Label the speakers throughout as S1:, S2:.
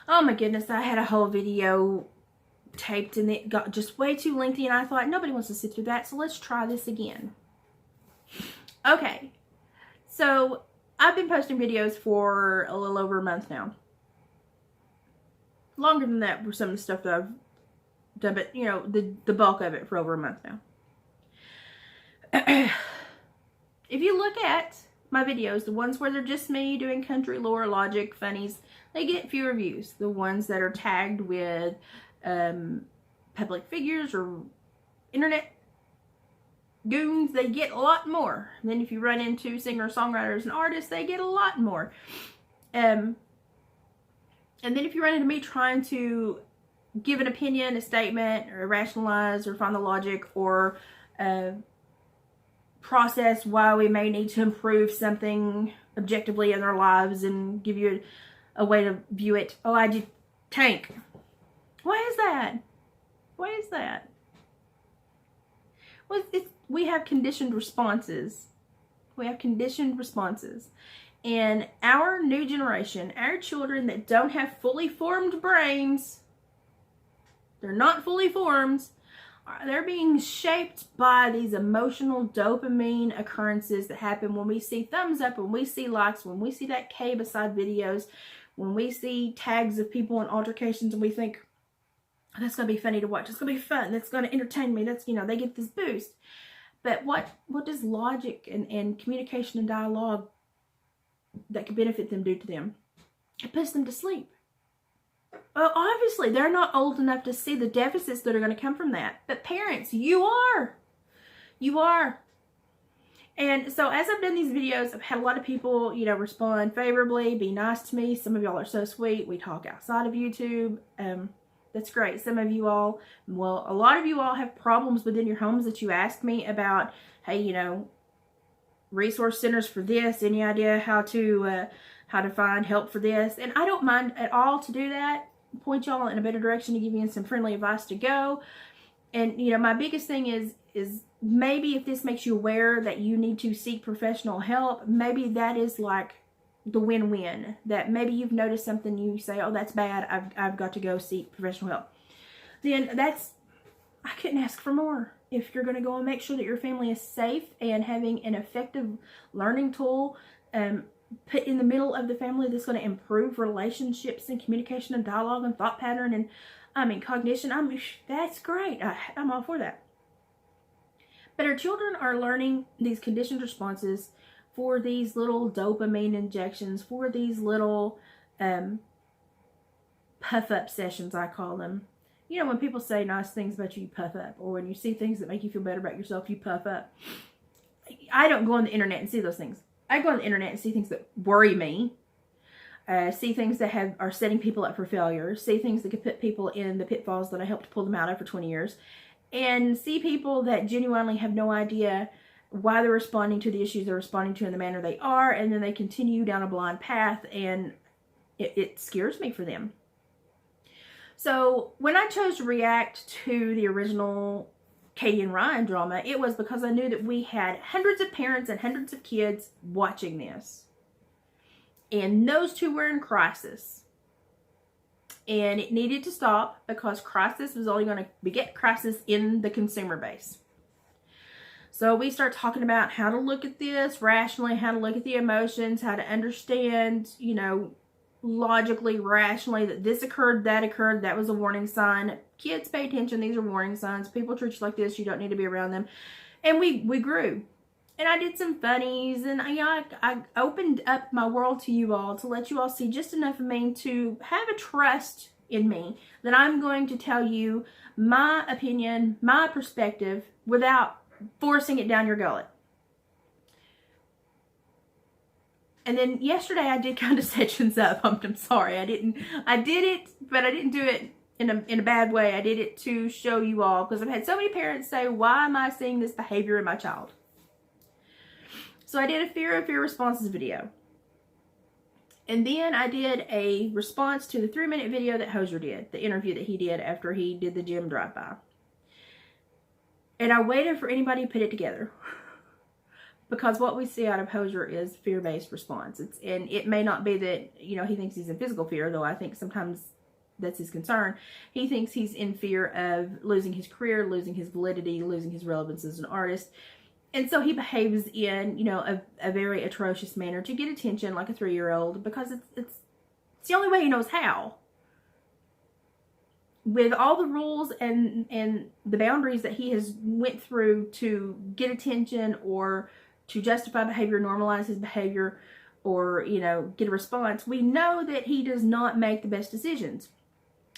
S1: Oh my goodness, I had a whole video taped and it got just way too lengthy, and I thought nobody wants to sit through that, so let's try this again. Okay, so I've been posting videos for a little over a month now. Longer than that for some of the stuff that I've done, but you know, the bulk of it for over a month now. If you look at my videos, the ones where they're just me doing country lore, logic, funnies, they get fewer views. The ones that are tagged with public figures or internet goons, they get a lot more. And then if you run into singer-songwriters and artists, they get a lot more. And then if you run into me trying to give an opinion, a statement, or rationalize, or find the logic, or process why we may need to improve something objectively in our lives and give you a way to view it. Oh, I did tank. Why is that? Why is that? Well, we have conditioned responses. We have conditioned responses. And our new generation, our children that don't have fully formed brains, they're not fully formed, they're being shaped by these emotional dopamine occurrences that happen when we see thumbs up, when we see likes, when we see that K beside videos, when we see tags of people in altercations, and we think, oh, that's going to be funny to watch. It's going to be fun. That's going to entertain me. That's, you know, they get this boost. But what does logic and communication and dialogue that could benefit them do to them? It puts them to sleep. Well, obviously, they're not old enough to see the deficits that are going to come from that. But parents, you are. You are. And so as I've done these videos, I've had a lot of people, you know, respond favorably, be nice to me. Some of y'all are so sweet. We talk outside of YouTube. That's great. Some of you all, well, a lot of you all have problems within your homes that you ask me about. Hey, you know, resource centers for this. Any idea how to find help for this? And I don't mind at all to do that. Point y'all in a better direction, to give you some friendly advice to go. And, you know, my biggest thing is maybe if this makes you aware that you need to seek professional help, maybe that is like the win-win. That maybe you've noticed something, you say, oh, that's bad, I've got to go seek professional help. Then I couldn't ask for more. If you're going to go and make sure that your family is safe and having an effective learning tool put in the middle of the family that's going to improve relationships and communication and dialogue and thought pattern and cognition, that's great. I'm all for that. But our children are learning these conditioned responses for these little dopamine injections, for these little puff-up sessions, I call them. You know, when people say nice things about you, you puff up. Or when you see things that make you feel better about yourself, you puff up. I don't go on the internet and see those things. I go on the internet and see things that worry me. See things that are setting people up for failure. See things that could put people in the pitfalls that I helped pull them out of for 20 years. And see people that genuinely have no idea why they're responding to the issues they're responding to in the manner they are. And then they continue down a blind path, and it scares me for them. So when I chose to react to the original Katie and Ryan drama, it was because I knew that we had hundreds of parents and hundreds of kids watching this. And those two were in crisis. And it needed to stop, because crisis was only going to beget crisis in the consumer base. So we start talking about how to look at this rationally, how to look at the emotions, how to understand, you know, logically, rationally, that this occurred, that was a warning sign. Kids, pay attention, these are warning signs. People treat you like this, you don't need to be around them. And we grew. And I did some funnies, and I opened up my world to you all, to let you all see just enough of me to have a trust in me that I'm going to tell you my opinion, my perspective, without forcing it down your gullet. And then yesterday I did kind of sections up. I'm sorry. I did it, but I didn't do it in a bad way. I did it to show you all, because I've had so many parents say, why am I seeing this behavior in my child? So I did a fear of fear responses video. And then I did a response to the 3-minute video that Hoser did, the interview that he did after he did the gym drive-by. And I waited for anybody to put it together. Because what we see out of Hosier is fear-based response. And it may not be that, he thinks he's in physical fear, though I think sometimes that's his concern. He thinks he's in fear of losing his career, losing his validity, losing his relevance as an artist. And so he behaves in, a very atrocious manner to get attention like a 3-year-old, because it's the only way he knows how. With all the rules and the boundaries that he has went through to get attention or to justify behavior, normalize his behavior, or, get a response, we know that he does not make the best decisions.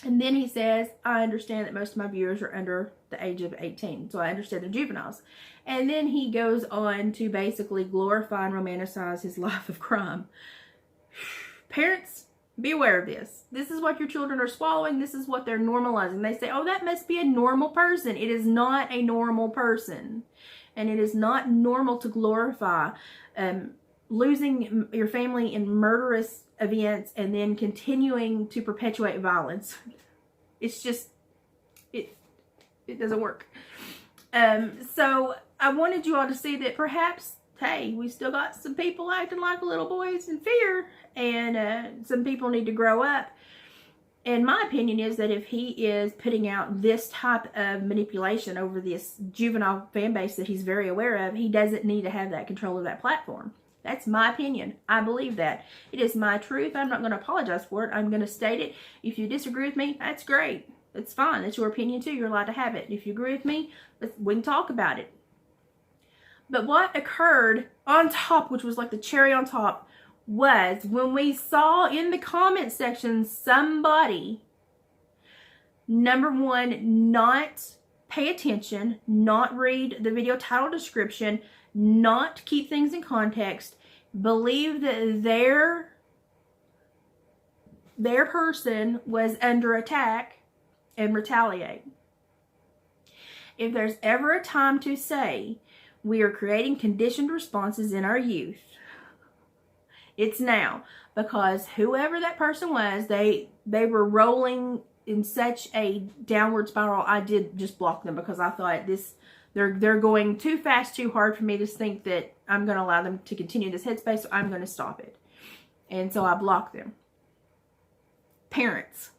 S1: And then he says, I understand that most of my viewers are under the age of 18, so I understand they're juveniles. And then he goes on to basically glorify and romanticize his life of crime. Parents, be aware of this. This is what your children are swallowing. This is what they're normalizing. They say, oh, that must be a normal person. It is not a normal person. And it is not normal to glorify losing your family in murderous events and then continuing to perpetuate violence. It's just, it doesn't work. So I wanted you all to see that perhaps, hey, we still got some people acting like little boys in fear, and some people need to grow up. And my opinion is that if he is putting out this type of manipulation over this juvenile fan base that he's very aware of, he doesn't need to have that control of that platform. That's my opinion. I believe that. It is my truth. I'm not going to apologize for it. I'm going to state it. If you disagree with me, that's great. It's fine. It's your opinion too. You're allowed to have it. If you agree with me, we can talk about it. But what occurred on top, which was like the cherry on top, was when we saw in the comment section somebody, number one, not pay attention, not read the video title description, not keep things in context, believe that their person was under attack and retaliate. If there's ever a time to say we are creating conditioned responses in our youth, it's now. Because whoever that person was, they were rolling in such a downward spiral. I did just block them because I thought they're going too fast, too hard for me to think that I'm going to allow them to continue this headspace, so I'm going to stop it. And so I blocked them. Parents,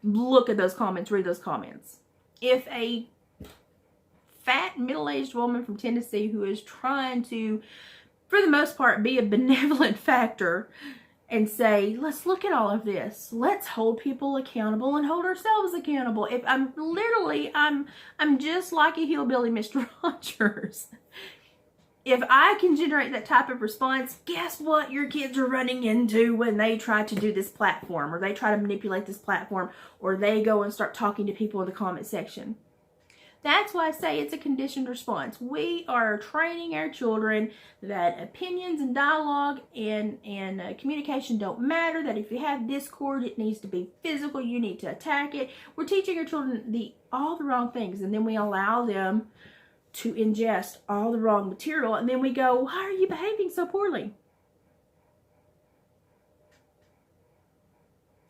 S1: look at those comments, read those comments. If a fat, middle-aged woman from Tennessee who is trying to, for the most part, be a benevolent factor and say, let's look at all of this. Let's hold people accountable and hold ourselves accountable. If I'm just like a hillbilly Mr. Rogers. If I can generate that type of response, guess what your kids are running into when they try to do this platform, or they try to manipulate this platform, or they go and start talking to people in the comment section. That's why I say it's a conditioned response. We are training our children that opinions and dialogue and communication don't matter, that if you have discord, it needs to be physical, you need to attack it. We're teaching our children all the wrong things, and then we allow them to ingest all the wrong material, and then we go, why are you behaving so poorly?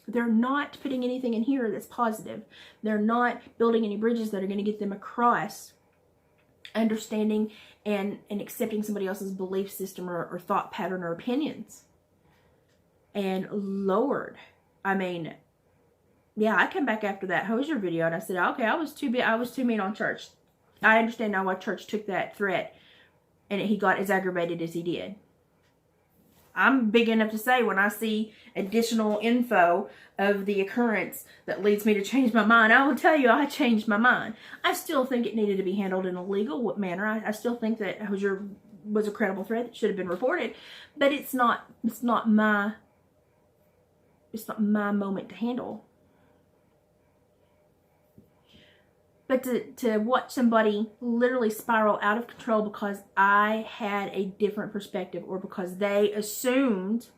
S1: They're not putting anything in here that's positive. They're not building any bridges that are going to get them across understanding and accepting somebody else's belief system or thought pattern or opinions. And Lord, I mean, yeah, I come back after that Hosier video and I said, okay, I was too mean on church. I understand now why church took that threat and he got as aggravated as he did. I'm big enough to say when I see additional info of the occurrence that leads me to change my mind, I will tell you I changed my mind. I still think it needed to be handled in a legal manner. I still think that Hosier was a credible threat that should have been reported, but it's not my moment to handle. But to watch somebody literally spiral out of control because I had a different perspective, or because they assumed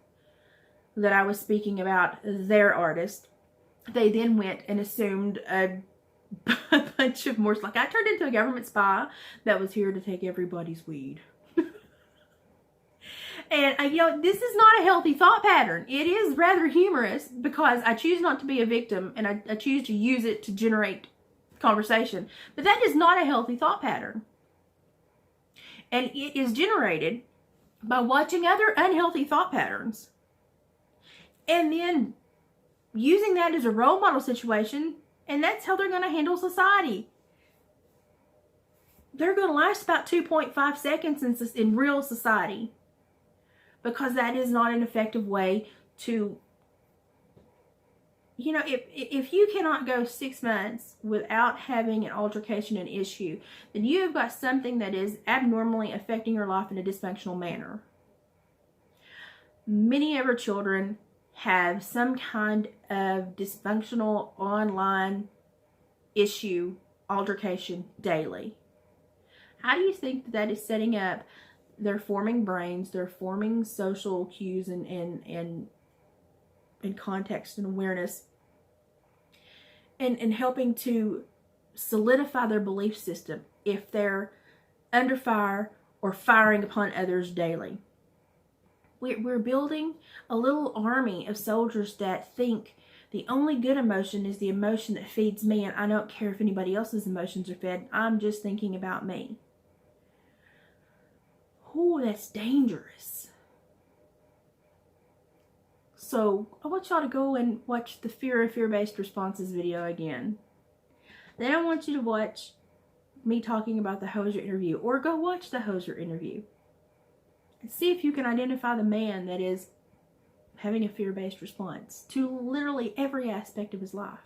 S1: that I was speaking about their artist, they then went and assumed a bunch of more. Like I turned into a government spy that was here to take everybody's weed. And this is not a healthy thought pattern. It is rather humorous because I choose not to be a victim, and I choose to use it to generate conversation, but that is not a healthy thought pattern. And it is generated by watching other unhealthy thought patterns and then using that as a role model situation, and that's how they're going to handle society. They're going to last about 2.5 seconds in real society, because that is not an effective way to, you know, if you cannot go 6 months without having an altercation, an issue, then you have got something that is abnormally affecting your life in a dysfunctional manner. Many of our children have some kind of dysfunctional online issue, altercation daily. How do you think that is setting up their forming brains, their forming social cues and context and awareness, and helping to solidify their belief system if they're under fire or firing upon others daily? We're building a little army of soldiers that think the only good emotion is the emotion that feeds me, and I don't care if anybody else's emotions are fed. I'm just thinking about me. Oh, that's dangerous. So I want y'all to go and watch the Fear of Fear-Based Responses video again. Then I want you to watch me talking about the Hosier interview, or go watch the Hosier interview and see if you can identify the man that is having a fear-based response to literally every aspect of his life.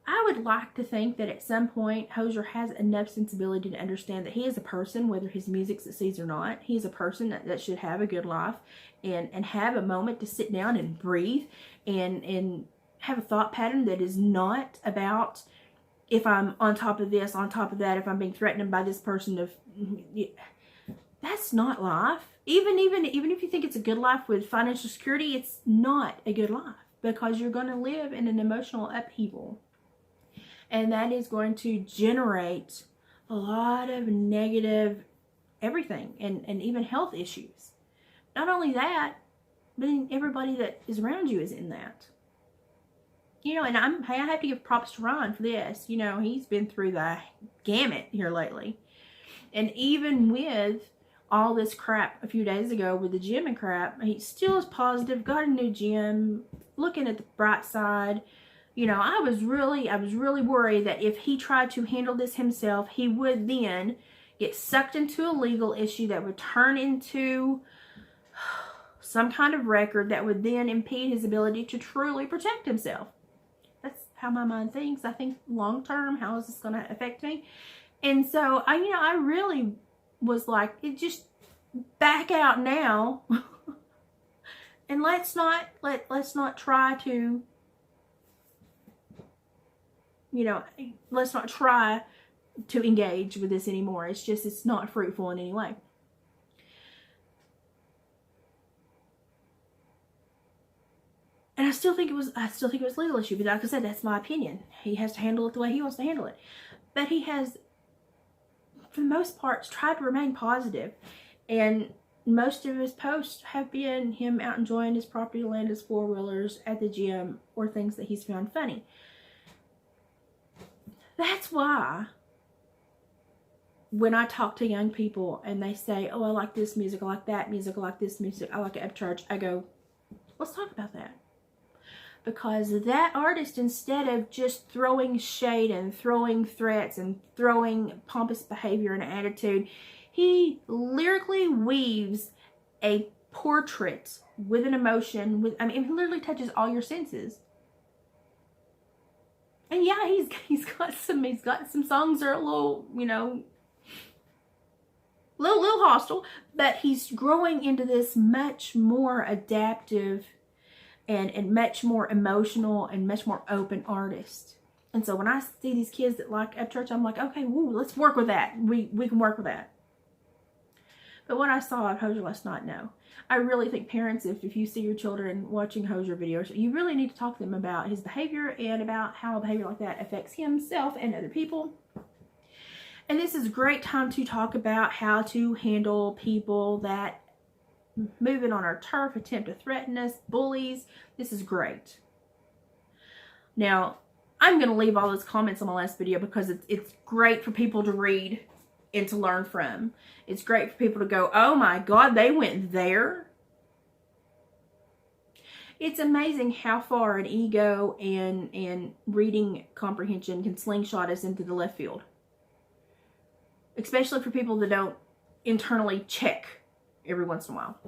S1: I would like to think that at some point Hosier has enough sensibility to understand that he is a person, whether his music succeeds or not. He's a person that should have a good life and have a moment to sit down and breathe and have a thought pattern that is not about, if I'm on top of this, on top of that, if I'm being threatened by this person. That's not life. Even if you think it's a good life with financial security, it's not a good life, because you're going to live in an emotional upheaval. And that is going to generate a lot of negative everything and even health issues. Not only that, but everybody that is around you is in that. You know, and I have to give props to Ryan for this. You know, he's been through the gamut here lately. And even with all this crap a few days ago with the gym and crap, he still is positive, got a new gym, looking at the bright side. You know, I was really worried that if he tried to handle this himself, he would then get sucked into a legal issue that would turn into some kind of record that would then impede his ability to truly protect himself. That's how my mind thinks. I think long term, how is this going to affect me? And so I really was like, it just back out now. And let's not try to, let's not try to engage with this anymore. It's not fruitful in any way. And I still think it was a legal issue, but like I said, that's my opinion. He has to handle it the way he wants to handle it. But he has, for the most part, tried to remain positive. And most of his posts have been him out enjoying his property, land, his four-wheelers at the gym, or things that he's found funny. That's why when I talk to young people and they say, oh, I like this music, I like that music, I like this music, I like it upchurch, I go, let's talk about that. Because that artist, instead of just throwing shade and throwing threats and throwing pompous behavior and attitude, he lyrically weaves a portrait with an emotion. It literally touches all your senses. And yeah, he's got some songs that are a little, little hostile, but he's growing into this much more adaptive and much more emotional and much more open artist. And so when I see these kids that like upchurch, I'm like, okay, woo, let's work with that. We can work with that. But what I saw of Hosier last night, no. I really think parents, if you see your children watching Hosier videos, you really need to talk to them about his behavior and about how a behavior like that affects himself and other people. And this is a great time to talk about how to handle people that move in on our turf, attempt to threaten us, bullies. This is great. Now, I'm going to leave all those comments on my last video because it's great for people to read. and to learn from. It's great for people to go, oh my God, they went there. It's amazing how far an ego and reading comprehension can slingshot us into the left field. Especially for people that don't internally check every once in a while.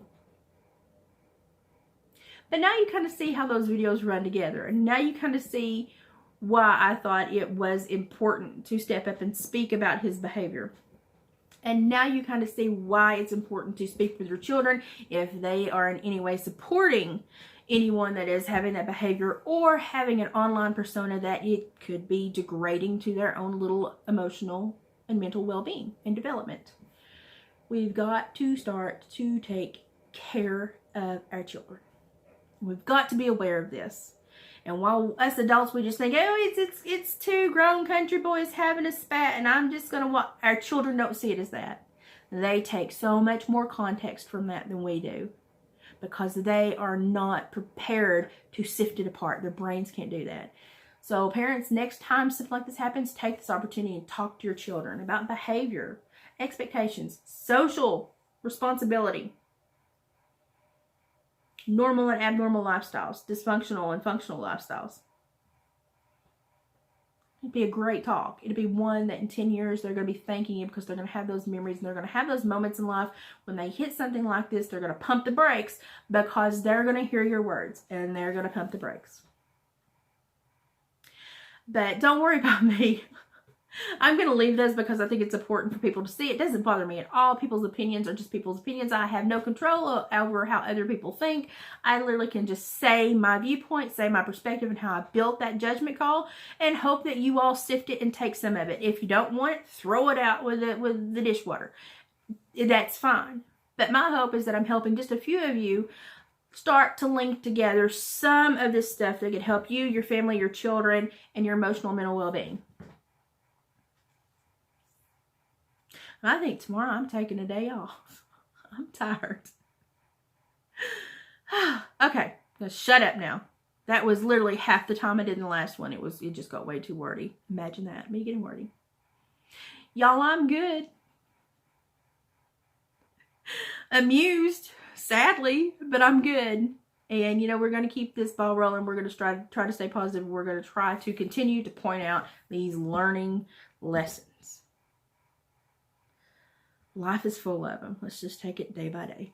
S1: But now you kind of see how those videos run together. And now you kind of see why I thought it was important to step up and speak about his behavior. And now you kind of see why it's important to speak with your children if they are in any way supporting anyone that is having that behavior or having an online persona that it could be degrading to their own little emotional and mental well-being and development. We've got to start to take care of our children. We've got to be aware of this. And while us adults, we just think, oh, it's two grown country boys having a spat, and I'm just going to watch. Our children don't see it as that. They take so much more context from that than we do, because they are not prepared to sift it apart. Their brains can't do that. So parents, next time stuff like this happens, take this opportunity and talk to your children about behavior, expectations, social responsibility, normal and abnormal lifestyles, dysfunctional and functional lifestyles. It'd be a great talk. It'd be one that in 10 years they're going to be thanking you, because they're going to have those memories and they're going to have those moments in life when they hit something like this. They're going to pump the brakes because they're going to hear your words and they're going to pump the brakes. But don't worry about me. I'm going to leave this because I think it's important for people to see. It doesn't bother me at all. People's opinions are just people's opinions. I have no control over how other people think. I literally can just say my viewpoint, say my perspective, and how I built that judgment call, and hope that you all sift it and take some of it. If you don't want it, throw it out with the dishwater. That's fine. But my hope is that I'm helping just a few of you start to link together some of this stuff that could help you, your family, your children, and your emotional and mental well-being. I think tomorrow I'm taking a day off. I'm tired. Okay, now shut up now. That was literally half the time I did in the last one. It just got way too wordy. Imagine that, me getting wordy. Y'all, I'm good. Amused, sadly, but I'm good. And, we're going to keep this ball rolling. We're going to try to stay positive. We're going to try to continue to point out these learning lessons. Life is full of them. Let's just take it day by day.